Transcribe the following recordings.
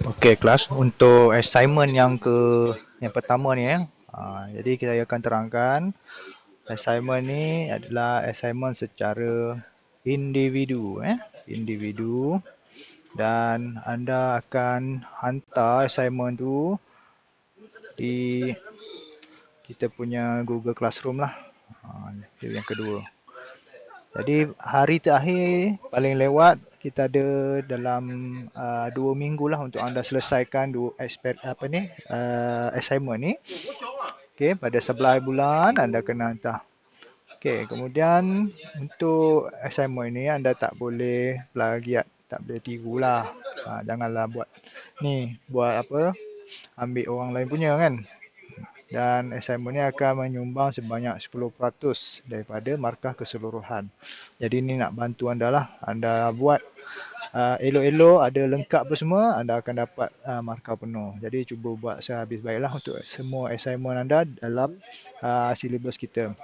Okey kelas, untuk assignment yang pertama ni jadi kita akan terangkan assignment ni adalah assignment secara individu individu, dan anda akan hantar assignment tu di kita punya Google Classroom lah. Itu yang kedua. Jadi hari terakhir paling lewat kita ada dalam 2 minggu lah untuk anda selesaikan assignment ni. Okey, pada 11 bulan anda kena hantar. Okey, kemudian untuk assignment ni anda tak boleh plagiat, tak boleh tiru lah. Janganlah buat apa, ambil orang lain punya kan. Dan assignment ni akan menyumbang sebanyak 10% daripada markah keseluruhan. Jadi ni nak bantu anda lah. Anda buat elok-elok, ada lengkap apa semua, anda akan dapat markah penuh. Jadi cuba buat sehabis baiklah untuk semua assignment anda dalam silibus kita.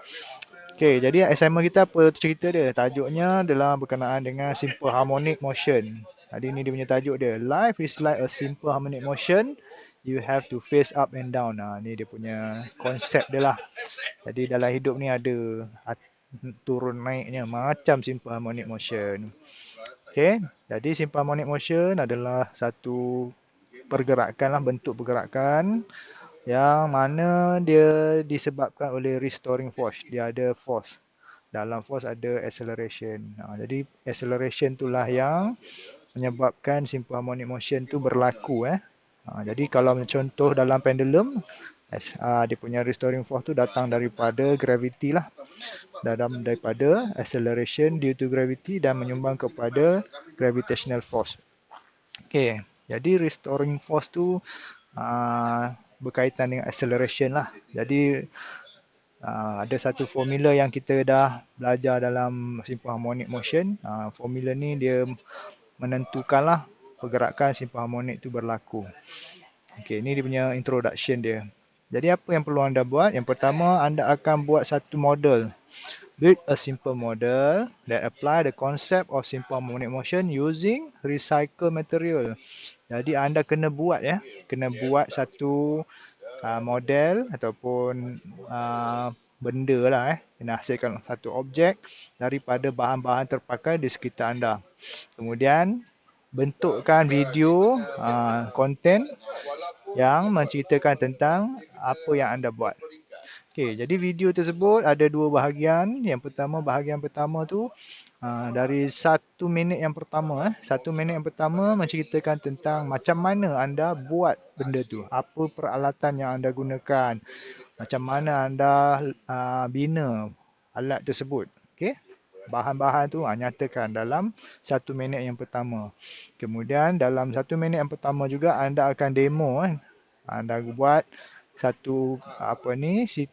Okey, jadi assignment kita apa cerita dia? Tajuknya adalah berkenaan dengan simple harmonic motion. Jadi ni dia punya tajuk dia. Life is like a simple harmonic motion. You have to face up and down. Ni dia punya konsep dia lah. Jadi dalam hidup ni ada turun naiknya macam simple harmonic motion. Okey, jadi simple harmonic motion adalah satu pergerakan lah, bentuk pergerakan yang mana dia disebabkan oleh restoring force. Dia ada force. Dalam force ada acceleration. Jadi acceleration itulah yang menyebabkan simple harmonic motion tu berlaku. Jadi kalau contoh dalam pendulum, dia punya restoring force tu datang daripada gravity lah. Daripada acceleration due to gravity dan menyumbang kepada gravitational force. Okay, jadi restoring force tu berkaitan dengan acceleration lah. Jadi ada satu formula yang kita dah belajar dalam simple harmonic motion. Formula ni dia menentukanlah pergerakan simple harmonic tu berlaku. Okay, ni dia punya introduction dia. Jadi apa yang perlu anda buat? Yang pertama, anda akan buat satu model. Build a simple model that apply the concept of simple harmonic motion using recycled material. Jadi anda kena buat satu model ataupun benda lah kena hasilkan satu objek daripada bahan-bahan terpakai di sekitar anda. Kemudian bentukkan video konten yang menceritakan tentang apa yang anda buat. Okey, jadi video tersebut ada dua bahagian. Bahagian pertama tu dari 1 minit yang pertama. 1 minit yang pertama menceritakan tentang macam mana anda buat benda tu. Apa peralatan yang anda gunakan. Macam mana anda bina alat tersebut. Okey. Bahan-bahan tu nyatakan dalam 1 minit yang pertama. Kemudian dalam 1 minit yang pertama juga anda akan demo Anda buat satu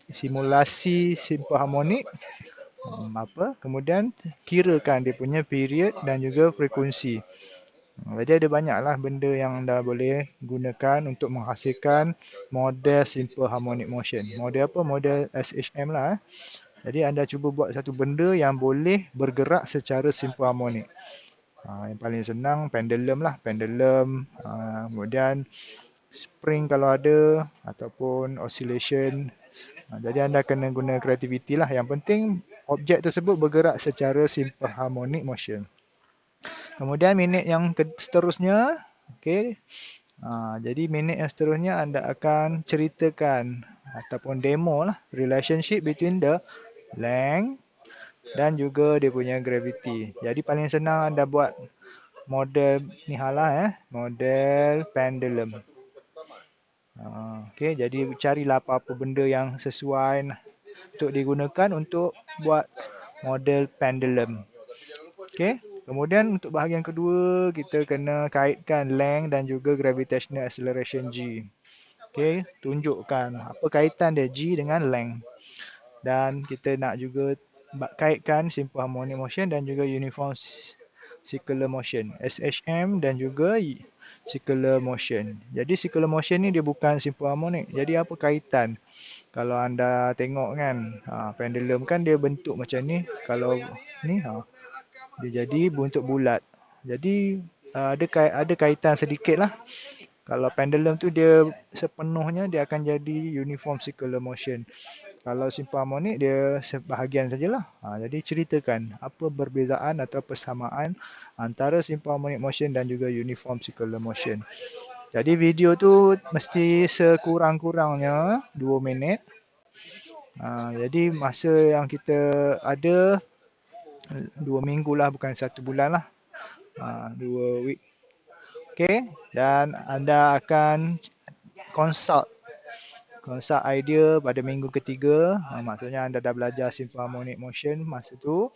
simulasi simple harmonic kemudian kirakan dia punya period dan juga frekuensi. Jadi ada banyaklah benda yang anda boleh gunakan untuk menghasilkan model simple harmonic motion. Model apa? Model SHM lah. Jadi anda cuba buat satu benda yang boleh bergerak secara simple harmonic. Yang paling senang pendulum lah. Kemudian spring kalau ada, ataupun oscillation. Jadi anda kena guna kreativiti lah. Yang penting objek tersebut bergerak secara simple harmonic motion. Kemudian minit yang seterusnya, okay. Jadi minit yang seterusnya anda akan ceritakan ataupun demo lah relationship between the length dan juga dia punya gravity. Jadi paling senang anda buat model ni model pendulum. Okey, jadi carilah apa-apa benda yang sesuai untuk digunakan untuk buat model pendulum. Okey, kemudian untuk bahagian kedua kita kena kaitkan length dan juga gravitational acceleration G. Okey, tunjukkan apa kaitan dia G dengan length. Dan kita nak juga kaitkan simple harmonic motion dan juga uniform circular motion, SHM dan juga circular motion. Jadi circular motion ni dia bukan simple harmonic. Jadi apa kaitan? Kalau anda tengok kan, pendulum kan dia bentuk macam ni. Kalau ni dia jadi bentuk bulat. Jadi ada kaitan sedikit lah. Kalau pendulum tu dia sepenuhnya dia akan jadi uniform circular motion. Kalau simple harmonic dia sebahagian sajalah. Jadi ceritakan apa perbezaan atau persamaan antara simple harmonic motion dan juga uniform circular motion. Jadi video tu mesti sekurang-kurangnya 2 minit. Jadi masa yang kita ada 2 minggu lah, bukan 1 bulan lah. 2 week. Okay, dan anda akan consult idea pada minggu ketiga. Maksudnya anda dah belajar simple harmonic motion masa tu.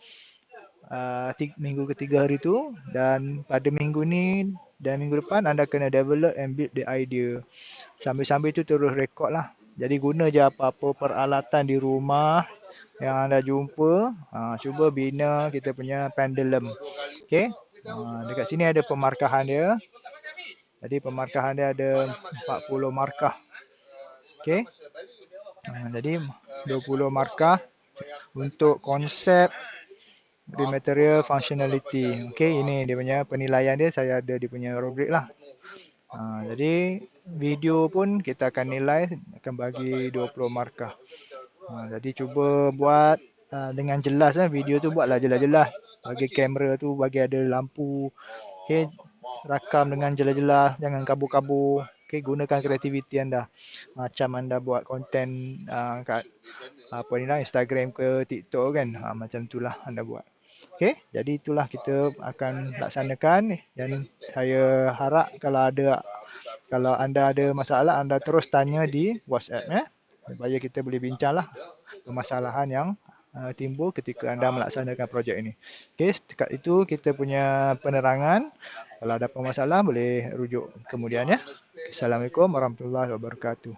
Minggu ketiga hari tu, dan pada minggu ni dan minggu depan anda kena develop and build the idea. Sambil-sambil tu terus rekod lah. Jadi guna je apa-apa peralatan di rumah yang anda jumpa. Cuba bina kita punya pendulum. Okay. Dekat sini ada pemarkahan dia. Jadi pemarkahan dia ada 40 markah. Okay. Jadi 20 markah untuk konsep material functionality. Okay, ini dia punya penilaian dia. Saya ada dia punya rubrik lah. Jadi video pun kita akan nilai, akan bagi 20 markah. Jadi cuba buat dengan jelas lah. Video tu buatlah jelas-jelas. Bagi kamera tu, bagi ada lampu. Okay, rakam dengan jelas-jelas. Jangan kabur-kabur. Okay, gunakan kreativiti anda. Macam anda buat konten kat apa ni lah, Instagram ke TikTok kan. Macam itulah anda buat. Okay, jadi itulah kita akan laksanakan, dan saya harap kalau anda ada masalah, anda terus tanya di WhatsApp supaya kita boleh bincang lah permasalahan yang timbul ketika anda melaksanakan projek ini. Okay, setakat itu kita punya penerangan. Kalau ada masalah boleh rujuk kemudian ya. Assalamualaikum warahmatullahi wabarakatuh.